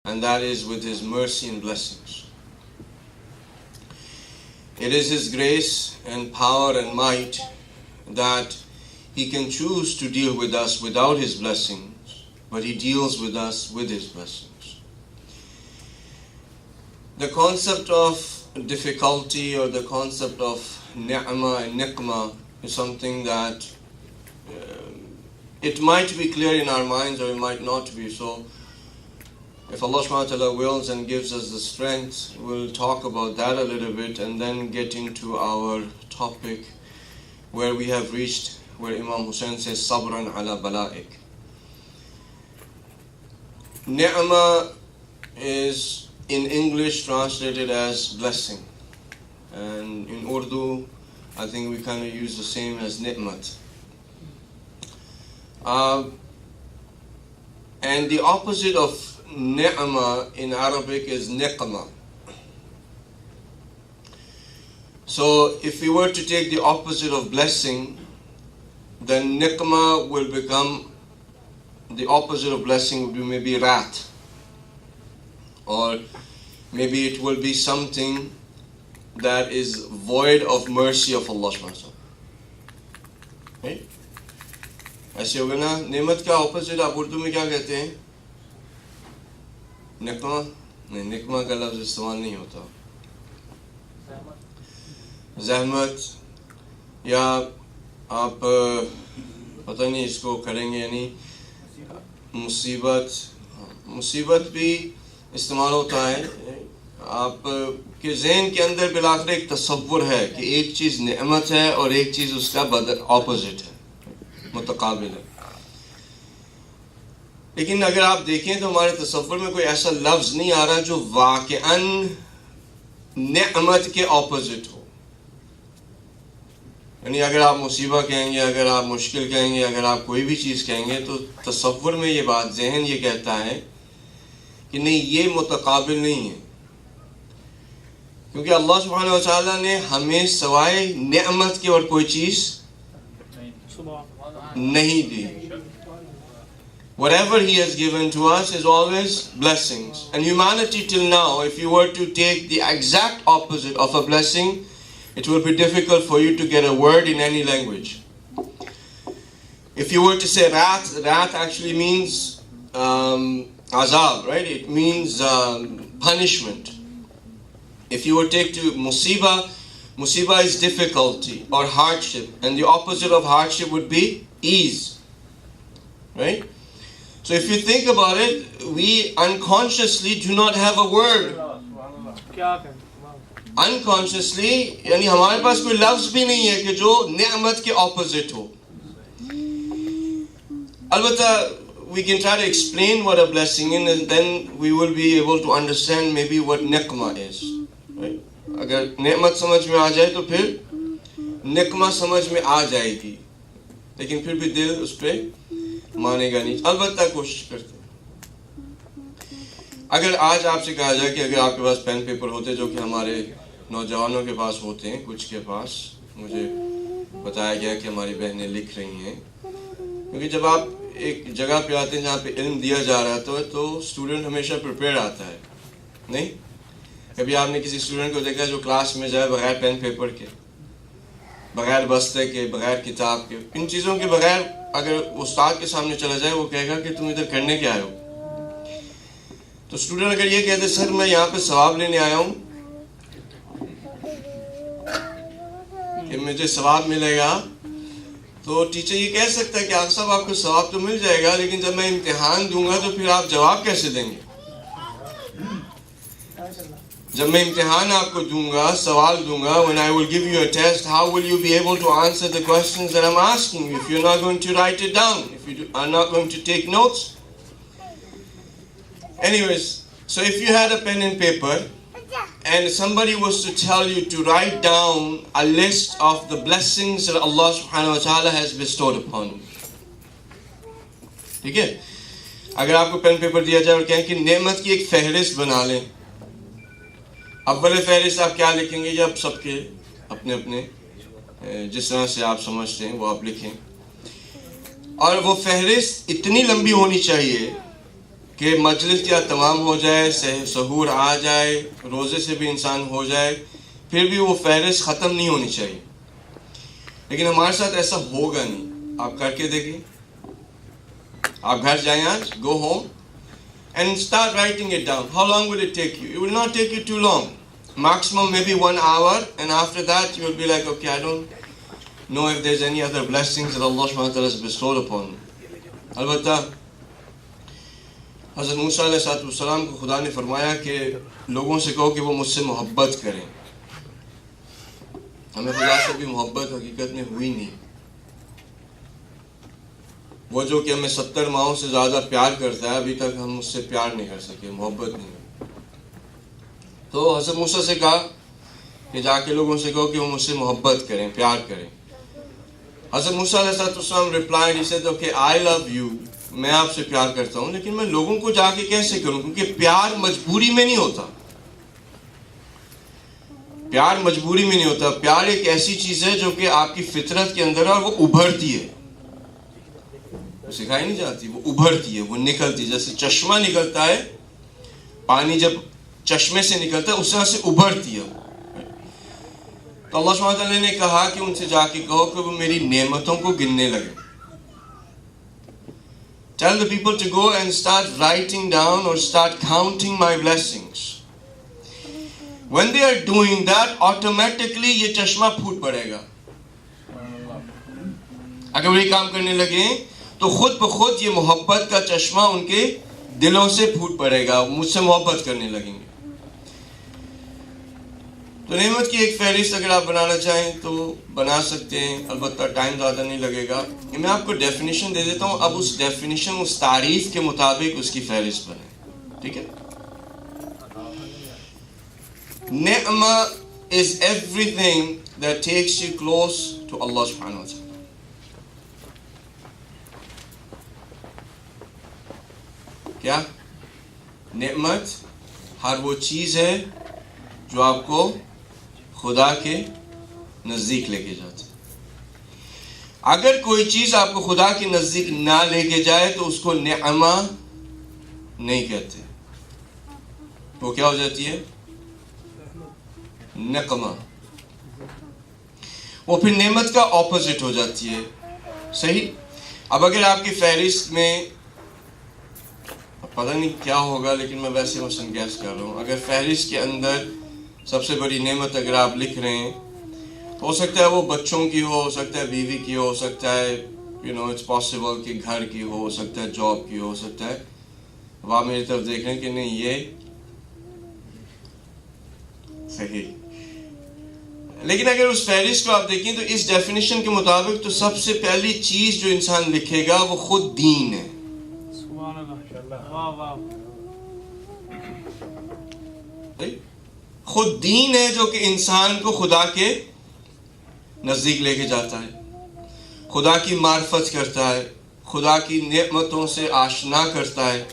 and that is with His mercy and blessings. It is His grace and power and might that He can choose to deal with us without His blessings, but He deals with us with His blessings. The concept of difficulty or the concept of ni'mah and niqmah is something that it might be clear in our minds or it might not be. So if Allah subhanahu wa ta'ala wills and gives us the strength, we'll talk about that a little bit and then get into our topic where we have reached, where Imam Hussain says, sabran ala bala'ik. Ni'mah is in English translated as blessing. And in Urdu, I think we kind of use the same as ni'mat. And the opposite of ni'mah in Arabic is niqmah. So if we were to take the opposite of blessing, then niqmah will become, the opposite of blessing would be maybe wrath. Or maybe it will be something that is void of mercy of Allah subhanahu wa ta'ala. Right? ایسے ہوگا نا, نعمت کا opposite آپ اردو میں کیا کہتے ہیں؟ نقمہ؟ نہیں, نقمہ کا لفظ استعمال نہیں ہوتا. زحمت, یا آپ پتہ نہیں اس کو کریں گے یعنی مصیبت. مصیبت بھی استعمال ہوتا ہے. آپ کے ذہن کے اندر بالآخر ایک تصور ہے کہ ایک چیز نعمت ہے اور ایک چیز اس کا اپوزٹ ہے, متقابل ہے. لیکن اگر آپ دیکھیں تو ہمارے تصور میں کوئی ایسا لفظ نہیں آ رہا جو واقعاً نعمت کے اپوزٹ ہو. یعنی اگر آپ مصیبت کہیں گے, اگر آپ مشکل کہیں گے, اگر آپ کوئی بھی چیز کہیں گے تو تصور میں یہ بات, ذہن یہ کہتا ہے کہ نہیں, یہ متقابل نہیں ہے. کیونکہ اللہ سبحانہ و تعالیٰ نے ہمیں سوائے نعمت کے اور کوئی چیز نہیں دی. Whatever He has given to us is always blessings. And humanity till now, if you were to take the exact opposite of a blessing, it will be difficult for you to get a word in any language. If you were to say wrath, wrath actually means azab, right? It means punishment. If you were to take to musibah, musibah is difficulty or hardship, and the opposite of hardship would be ease, right? So if you think about it, we unconsciously do not have a word. Unconsciously, یعنی ہمارے پاس کوئی لفظ بھی نہیں ہے کہ جو نعمت کے opposite ہو. البتہ we can try to explain what a blessing is, and then we will be able to understand maybe what niqmah is. Right? اگر نعمت سمجھ میں آ جائے تو پھر نقمہ سمجھ میں آ جائے گی, لیکن پھر بھی دل اس پہ مانے گا نہیں. البتہ کوشش کرتے ہیں. اگر آج آپ سے کہا جائے کہ اگر آپ کے پاس پین پیپر ہوتے, جو کہ ہمارے نوجوانوں کے پاس ہوتے ہیں, کچھ کے پاس, مجھے بتایا گیا کہ ہماری بہنیں لکھ رہی ہیں, کیونکہ جب آپ ایک جگہ پہ آتے ہیں جہاں پہ علم دیا جا رہا ہے تو اسٹوڈنٹ ہمیشہ پریپیئر آتا ہے. نہیں, کبھی آپ نے کسی اسٹوڈنٹ کو دیکھا جو کلاس میں جائے بغیر پین پیپر کے, بغیر بستے کے, بغیر کتاب کے, ان چیزوں کے بغیر اگر استاد کے سامنے چلا جائے, وہ کہے گا کہ تم ادھر کرنے کیا آئے ہو؟ تو اسٹوڈنٹ اگر یہ کہتے سر میں یہاں پہ ثواب لینے آیا ہوں کہ مجھے ثواب ملے گا, تو ٹیچر یہ کہہ سکتا ہے کہ آپ صاحب آپ کو ثواب تو مل جائے گا, لیکن جب میں امتحان دوں گا تو پھر آپ جواب کیسے دیں گے؟ جب میں امتحان آپ کو دوں گا, سوال دوں گا, when I will give you a test, how will you be able to answer the questions that I'm asking you if you're not going to write it down, if you are not going to take notes? Anyways, so if you had a pen and paper and somebody was to tell you to write down a list of the blessings that Allah subhanahu wa ta'ala has bestowed upon you, ٹھیک ہے, اگر آپ کو pain paper دیا جائے اور کہیں کہ نعمت کی ایک فہرست بنا لیں, اول فہرست آپ کیا لکھیں گے؟ جب سب کے اپنے اپنے جس طرح سے آپ سمجھتے ہیں وہ آپ لکھیں, اور وہ فہرست اتنی لمبی ہونی چاہیے کہ مجلس کیا تمام ہو جائے, سحور آ جائے, روزے سے بھی انسان ہو جائے, پھر بھی وہ فہرست ختم نہیں ہونی چاہیے. لیکن ہمارے ساتھ ایسا ہوگا نہیں. آپ کر کے دیکھیں, آپ گھر جائیں آج, go home and start writing it down. How long will it take you? It will not take you too long. Maximum maybe 1 hour, and after that you will be like, okay, I don't know if there's any other blessings that Allah subhanahu wa ta'ala has bestowed upon me. البتہ حضرت موسیٰ علیہ السلام کو خدا نے فرمایا کہ لوگوں سے کہو کہ وہ مجھ سے محبت کریں. ہمیں خدا سے بھی محبت حقیقت میں ہوئی نہیں. وہ جو کہ ہمیں 70 ماہوں سے زیادہ پیار کرتا ہے, ابھی تک ہم اس سے پیار نہیں کر سکے, محبت نہیں. تو حضرت موسیٰ سے کہا کہ جا کے لوگوں سے کہو کہ وہ مجھ سے محبت کریں, پیار کریں. حضرت موسیٰ علیہ السلام replied, he said, okay, I love you, میں آپ سے پیار کرتا ہوں, لیکن میں لوگوں کو جا کے کیسے کروں, کیونکہ پیار مجبوری میں نہیں ہوتا. پیار مجبوری میں نہیں ہوتا. پیار ایک ایسی چیز ہے جو کہ آپ کی فطرت کے اندر ہے اور وہ ابھرتی ہے, سکھائی نہیں جاتی, وہ ابھرتی ہے, وہ نکلتی ہے. جیسے چشمہ نکلتا ہے, پانی جب چشمے سے نکلتا ہے اس طرح سے ابھرتی ہے. تو اللہ سبحانہ وتعالی نے کہا کہ ان سے جا کے کہو کہ وہ میری نعمتوں کو گننے لگے. Tell the people to go and start writing down or start counting my blessings. When they are doing that, automatically یہ چشمہ پھوٹ پڑے گا. اگر وہ یہ کام کرنے لگے تو خود بخود یہ محبت کا چشمہ ان کے دلوں سے پھوٹ پڑے گا, مجھ سے محبت کرنے لگیں گے. تو نعمت کی ایک فہرست اگر آپ بنانا چاہیں تو بنا سکتے ہیں, البتہ ٹائم زیادہ نہیں لگے گا. میں آپ کو ڈیفینیشن دے دیتا ہوں, اب اس ڈیفینیشن, اس تعریف کے مطابق اس کی فہرست بنے. ٹھیک ہے. نعمہ is everything that takes you close to Allah subhanahu wa ta'ala. کیا نعمت ہر وہ چیز ہے جو آپ کو خدا کے نزدیک لے کے جاتی. اگر کوئی چیز آپ کو خدا کے نزدیک نہ لے کے جائے تو اس کو نعمہ نہیں کہتے, وہ کیا ہو جاتی ہے, نقمہ. وہ پھر نعمت کا اپوزٹ ہو جاتی ہے. صحیح. اب اگر آپ کی فہرست میں پتہ نہیں کیا ہوگا, لیکن میں ویسے مثلا گیس کر رہا ہوں, اگر فہرست کے اندر سب سے بڑی نعمت اگر آپ لکھ رہے ہیں تو ہو سکتا ہے وہ بچوں کی ہو سکتا ہے بیوی کی ہو سکتا ہے, اٹس پاسبل کہ گھر کی ہو سکتا ہے, جاب کی ہو سکتا ہے. اب آپ میری طرف دیکھ رہے ہیں کہ نہیں یہ صحیح. لیکن اگر اس فہرست کو آپ دیکھیں تو اس ڈیفینیشن کے مطابق تو سب سے پہلی چیز جو انسان لکھے گا وہ خود دین ہے. خود دین ہے جو کہ انسان کو خدا کے نزدیک لے کے جاتا ہے, خدا کی معرفت کرتا ہے, خدا کی نعمتوں سے آشنا کرتا ہے,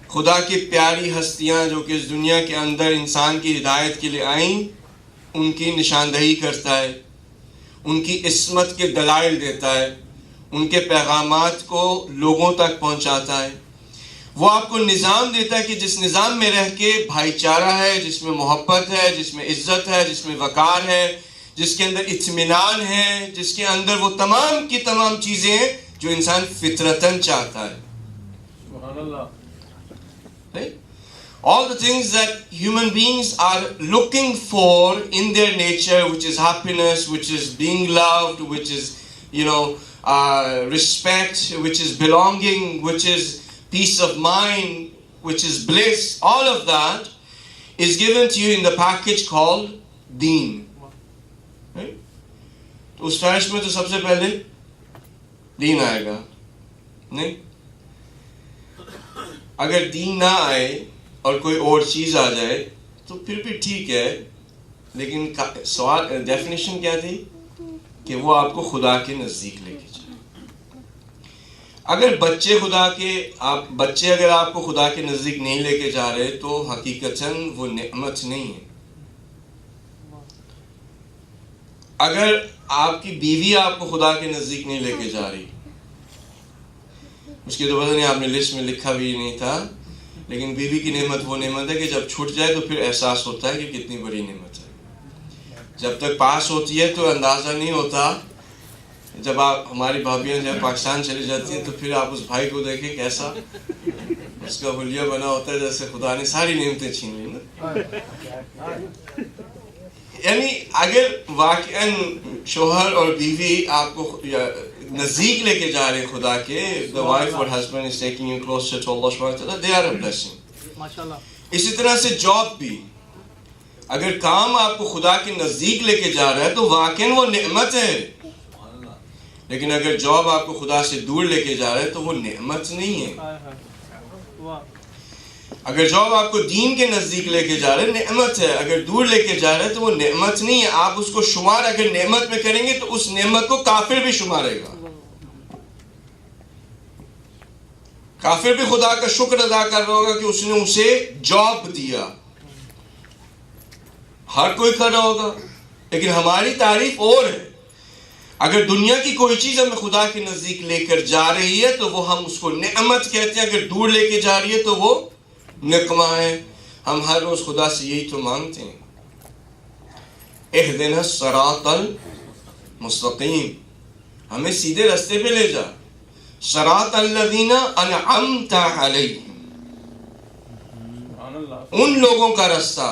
خدا کی پیاری ہستیاں جو کہ اس دنیا کے اندر انسان کی ہدایت کے لیے آئیں ان کی نشاندہی کرتا ہے, ان کی عصمت کے دلائل دیتا ہے, ان کے پیغامات کو لوگوں تک پہنچاتا ہے. وہ آپ کو نظام دیتا ہے کہ جس نظام میں رہ کے بھائی چارہ ہے, جس میں محبت ہے, جس میں عزت ہے, جس میں وقار ہے, جس کے اندر اطمینان ہے, جس کے اندر وہ تمام کی تمام چیزیں ہیں جو انسان فطرتاً چاہتا ہے. سبحان اللہ. All the things that human beings are looking for in their nature, which is happiness, which is being loved, which is, respect, which is belonging, which is peace of mind, which is bliss, all of that is given to you in the package called deen. Right? تو اس فہرست میں تو سب سے پہلے دین آئے گا. نہیں, اگر دین نہ آئے اور کوئی اور چیز آ جائے تو پھر بھی ٹھیک ہے, لیکن سوال ڈیفینیشن کیا تھی کہ وہ آپ کو خدا کے نزدیک لے کے جائے. اگر بچے اگر آپ کو خدا کے نزدیک نہیں لے کے جا رہے تو حقیقتاً وہ نعمت نہیں ہے. اگر آپ کی بیوی آپ کو خدا کے نزدیک نہیں لے کے جا رہی, اس کی تو پتہ نہیں آپ نے لسٹ میں لکھا بھی نہیں تھا، لیکن بیوی کی نعمت وہ نعمت ہے کہ جب چھوٹ جائے تو پھر احساس ہوتا ہے کہ کتنی بڑی نعمت ہے. جب تک پاس ہوتی ہے تو اندازہ نہیں ہوتا. جب آپ ہماری بھابیاں جب پاکستان چلی جاتی ہیں تو پھر آپ اس بھائی کو دیکھیں کیسا اس کا حلیہ بنا ہوتا ہے، جیسے خدا نے ساری نعمتیں چھین لی نا. یعنی اگر واقعاً شوہر اور بیوی آپ کو نزدیک لے کے جا رہے ہیں خدا کے، the wife or husband is taking you closer to Allah subhanahu wa ta'ala, they are a blessing. اسی طرح سے جاب بھی، اگر کام آپ کو خدا کے نزدیک لے کے جا رہا ہے تو واقعاً وہ نعمت ہے، لیکن اگر جاب آپ کو خدا سے دور لے کے جا رہا ہے تو وہ نعمت نہیں ہے. اگر جاب آپ کو دین کے نزدیک لے کے جا رہے ہیں نعمت ہے، اگر دور لے کے جا رہے ہیں تو وہ نعمت نہیں ہے. آپ اس کو شمار اگر نعمت میں کریں گے تو اس نعمت کو کافر بھی شمارے گا. کافر بھی خدا کا شکر ادا کر رہا ہوگا کہ اس نے اسے جاب دیا. ہر کوئی کر رہا ہوگا، لیکن ہماری تعریف اور ہے. اگر دنیا کی کوئی چیز ہمیں خدا کے نزدیک لے کر جا رہی ہے تو وہ ہم اس کو نعمت کہتے ہیں، اگر دور لے کے جا رہی ہے تو وہ نقمہ ہے. ہم ہر روز خدا سے یہی تو مانگتے ہیں، اہدنا الصراط المستقیم، ہمیں سیدھے راستے پہ لے جا. صراط الذین انعمت علیہم، ان لوگوں کا راستہ،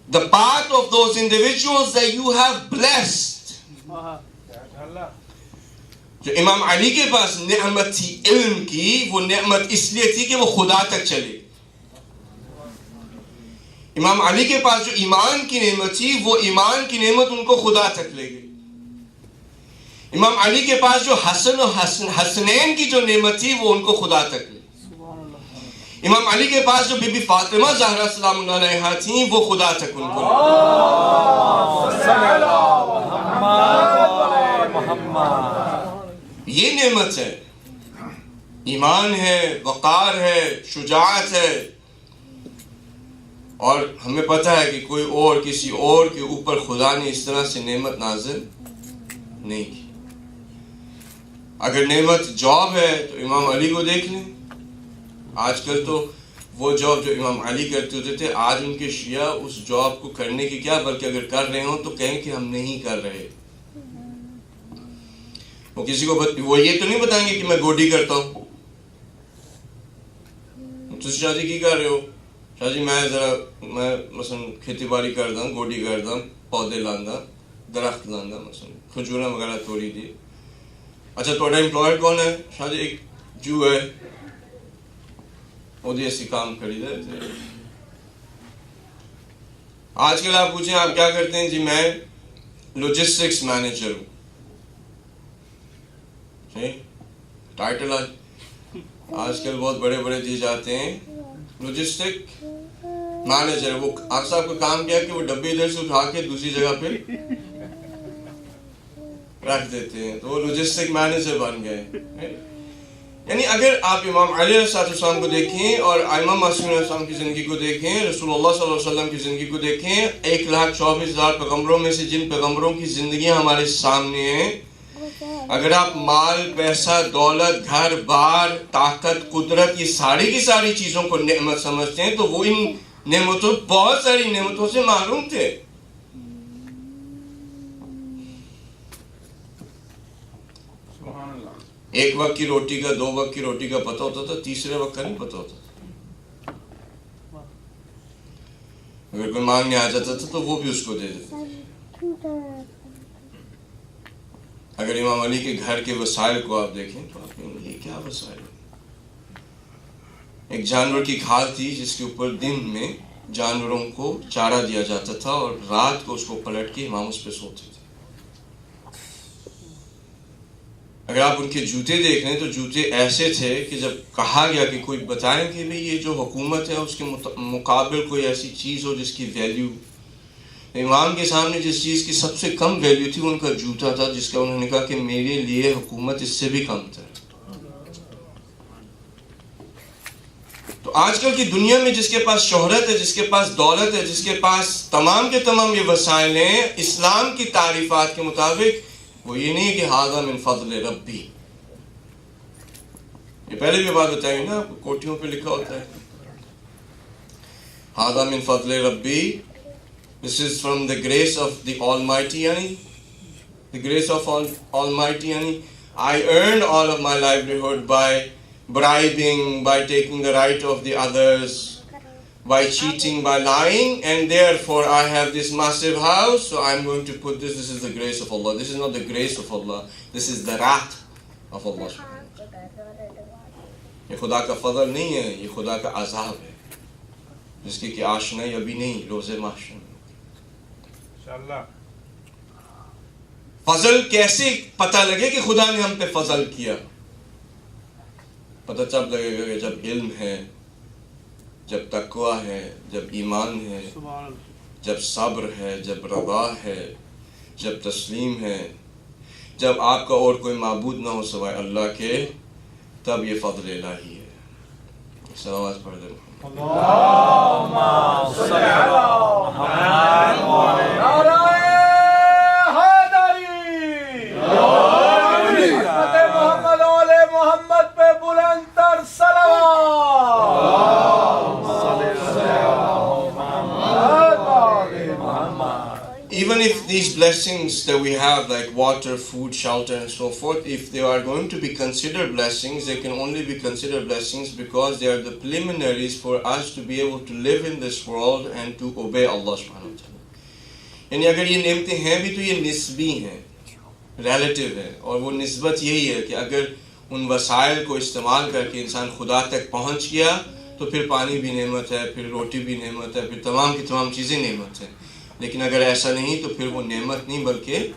the path of those individuals that you have blessed. جو امام علی کے پاس نعمت تھی علم کی، وہ نعمت اس لیے تھی کہ وہ خدا تک چلے. امام علی کے پاس جو ایمان کی نعمت تھی، وہ ایمان کی نعمت ان کو خدا تک لے گئی. امام علی کے پاس جو حسن و حسنین کی جو نعمت تھی وہ ان کو خدا تک لے. امام علی کے پاس جو بی بی فاطمہ زہرا سلام اللہ علیہا تھیں وہ خدا تک ان کو لے. یہ نعمت ہے، ایمان ہے، وقار ہے، شجاعت ہے. اور ہمیں پتہ ہے کہ کوئی اور کسی اور کے اوپر خدا نے اس طرح سے نعمت نازل نہیں کی. اگر نعمت جاب ہے تو امام علی کو دیکھ لیں. آج کل تو وہ جاب جو امام علی کرتے ہوتے تھے، آج ان کے شیعہ اس جاب کو کرنے کی کیا، بلکہ اگر کر رہے ہوں تو کہیں کہ ہم نہیں کر رہے. وہ کسی کو وہ یہ تو نہیں بتائیں گے کہ میں گوڈی کرتا ہوں. تو شاہ جی کی کر رہے ہو؟ شاہ جی میں مثلا کھیتی باڑی کرتا ہوں، گوڈی کرتا ہوں، پودے لاندا، درخت لاندا، مثلا کھجورا وغیرہ توڑی دی. اچھا تھوڑا امپلائڈ کون ہے؟ شاہ جی ایک جو ہے وہ ایسی کام کری دے. آج کل آپ پوچھیں آپ کیا کرتے ہیں؟ جی میں لوجسٹکس مینیجر ہوں. ٹائٹل آج کل بہت بڑے بڑے دی جاتے ہیں، لوجسٹک مینیجر. وہ آپ صاحب کو کام کیا کہ وہ ڈبے ادھر سے اٹھا کے دوسری جگہ پہ رکھ دیتے ہیں، تو وہ لوجسٹک مینیجر بن گئے. یعنی اگر آپ امام علی علیہ السلام کو دیکھیں اور امام معصوم علیہ السلام کی زندگی کو دیکھیں، رسول اللہ صلی اللہ علیہ وسلم کی زندگی کو دیکھیں، 1,24,000 پیغمبروں میں سے جن پیغمبروں کی زندگیاں ہمارے سامنے ہیں، اگر آپ مال، پیسہ، دولت، گھر بار، طاقت، قدرت، یہ ساری کی ساری چیزوں کو نعمت سمجھتے ہیں تو وہ ان نعمتوں، بہت ساری نعمتوں سے محروم تھے. ایک وقت کی روٹی کا، 2 وقت کی روٹی کا پتہ ہوتا تھا، تیسرے وقت کا نہیں پتہ ہوتا تھا. اگر کوئی مانگنے آ جاتا تھا تو وہ بھی اس کو دے دیتے. اگر امام علی کے گھر کے وسائل کو آپ دیکھیں تو آپ کہیں گے یہ کیا وسائل ہے؟ ایک جانور کی کھال تھی جس کے اوپر دن میں جانوروں کو چارہ دیا جاتا تھا اور رات کو اس کو پلٹ کے امام اس پہ سوتے تھے. اگر آپ ان کے جوتے دیکھ رہے ہیں تو جوتے ایسے تھے کہ جب کہا گیا کہ کوئی بتائیں کہ بھئی یہ جو حکومت ہے اس کے مقابل کوئی ایسی چیز ہو جس کی ویلیو، امام کے سامنے جس چیز کی سب سے کم ویلیو تھی وہ ان کا جوتا تھا، جس کا انہوں نے کہا کہ میرے لیے حکومت اس سے بھی کم تھا. تو آج کل کی دنیا میں جس کے پاس شہرت ہے، جس کے پاس دولت ہے، جس کے پاس تمام کے تمام یہ وسائل ہیں، اسلام کی تعریفات کے مطابق وہ یہ نہیں کہ ھذا من فضل ربی، یہ پہلے بھی بات بتائی نا آپ کو, کوٹھیوں پہ لکھا ہوتا ہے ہذا من فضل ربی, this is from the grace of the Almighty, yani the grace of Almighty, yani I earned all of my livelihood by bribing, by taking the right of the others, by cheating, by lying, and therefore I have this massive house, so I'm going to put this is the grace of Allah. This is not the grace of Allah, this is the wrath of Allah. یہ خدا کا فضل نہیں ہے, یہ خدا کا عذاب ہے جس کی کہ آشنائی ابھی نہیں, روز محشر میں انشاءاللہ. فضل کیسے پتہ لگے کہ خدا نے ہم پہ فضل کیا؟ پتہ تب لگے گا کہ جب علم ہے, جب تقوی ہے, جب ایمان ہے, جب صبر ہے, جب رضا ہے, جب تسلیم ہے, جب آپ کا اور کوئی معبود نہ ہو سوائے اللہ کے, تب یہ فضل الہی ہے. صلوات پڑھ دیں. اللہم صلی علی محمد. نعرہ حیدری, حضرت محمد آل محمد پہ بلند تر صلوات. Even if these blessings that we have, like water, food, shelter and so forth, if they are going to be considered blessings, they can only be considered blessings because they are the preliminaries for us to be able to live in this world and to obey Allah subhanahu wa ta'ala. یعنی اگر یہ نعمتیں ہیں بھی تو یہ نسبی ہیں, relative ہیں, اور وہ نسبت یہی ہے کہ اگر ان وسائل کو استعمال کر کے انسان خدا تک پہنچ گیا تو پھر پانی بھی نعمت ہے, پھر روٹی بھی نعمت ہے, پھر تمام کی تمام چیزیں نعمت ہیں. لیکن اگر ایسا نہیں تو پھر وہ نعمت نہیں بلکہ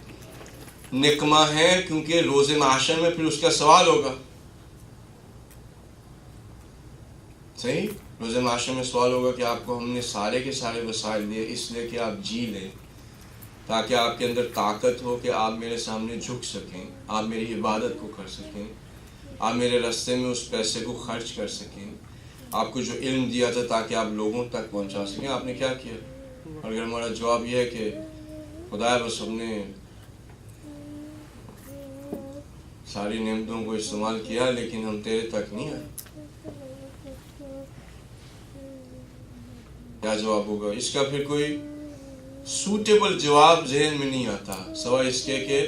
نقمہ ہے, کیونکہ روز محشر میں پھر اس کا سوال ہوگا. صحیح, روز محشر میں سوال ہوگا کہ آپ کو ہم نے سارے کے سارے وسائل دیے اس لیے کہ آپ جی لیں, تاکہ آپ کے اندر طاقت ہو کہ آپ میرے سامنے جھک سکیں, آپ میری عبادت کو کر سکیں, آپ میرے راستے میں اس پیسے کو خرچ کر سکیں, آپ کو جو علم دیا تھا تاکہ آپ لوگوں تک پہنچا سکیں. آپ نے کیا کیا؟ اور اگر ہمارا جواب یہ ہے کہ خدا بس ہم نے ساری نعمتوں کو استعمال کیا لیکن ہم تیرے تک نہیں آئے, کیا جواب ہوگا؟ اس کا پھر کوئی سوٹیبل جواب ذہن میں نہیں آتا, سوائے اس کے کہ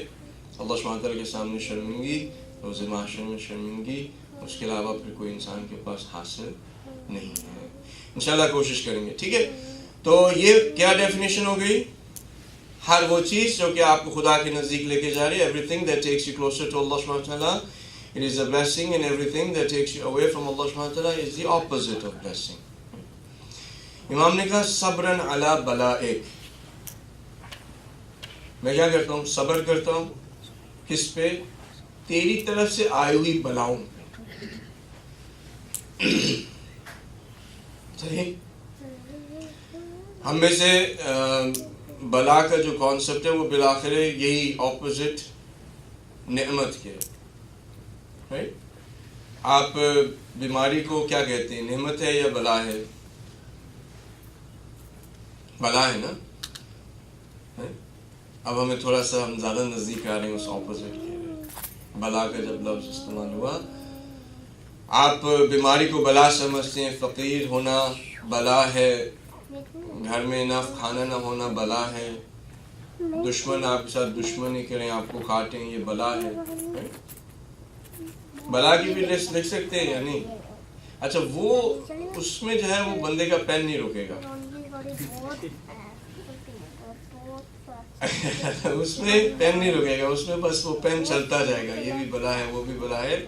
اللہ سبحانہ تعالیٰ کے سامنے شرمندگی, روز محشر میں شرمندگی, اس کے علاوہ پھر کوئی انسان کے پاس حاصل نہیں ہے. انشاءاللہ کوشش کریں گے. ٹھیک ہے, تو یہ کیا ڈیفینیشن ہو گئی؟ ہر وہ چیز جو کہ آپ کو خدا کے نزدیک لے کے جا رہی ہے, everything that takes you closer to Allah subhanahu wa ta'ala, it is a blessing, and everything that takes you away from Allah subhanahu wa ta'ala is the opposite of blessing. امام نے کہا صبرن علی بلائک, میں کیا کرتا ہوں؟ صبر کرتا ہوں. کس پہ؟ تیری طرف سے آئی ہوئی بلاؤں پہ. صحیح, ہم میں سے بلا کا جو کانسیپٹ ہے وہ بالآخر یہی اپوزٹ نعمت کے ہے. آپ بیماری کو کیا کہتے ہیں؟ نعمت ہے یا بلا ہے؟ بلا ہے نا. اب ہمیں تھوڑا سا ہم زیادہ نزدیک آ رہے ہیں اس اپوزٹ کے. بلا کا جب لفظ استعمال ہوا, آپ بیماری کو بلا سمجھتے ہیں, فقیر ہونا بلا ہے, گھر میں انف کھانا نہ ہونا بلا ہے, دشمن آپ کے ساتھ دشمنی کریں, آپ کو کاٹیں, یہ بلا ہے. بلا کی بھی لسٹ لکھ سکتے ہیں یا نہیں؟ اچھا, وہ اس میں جو ہے وہ بندے کا پین نہیں رکے گا, اس میں پین نہیں رکے گا, اس میں بس وہ پین چلتا جائے گا, یہ بھی بلا ہے, وہ بھی بلا ہے.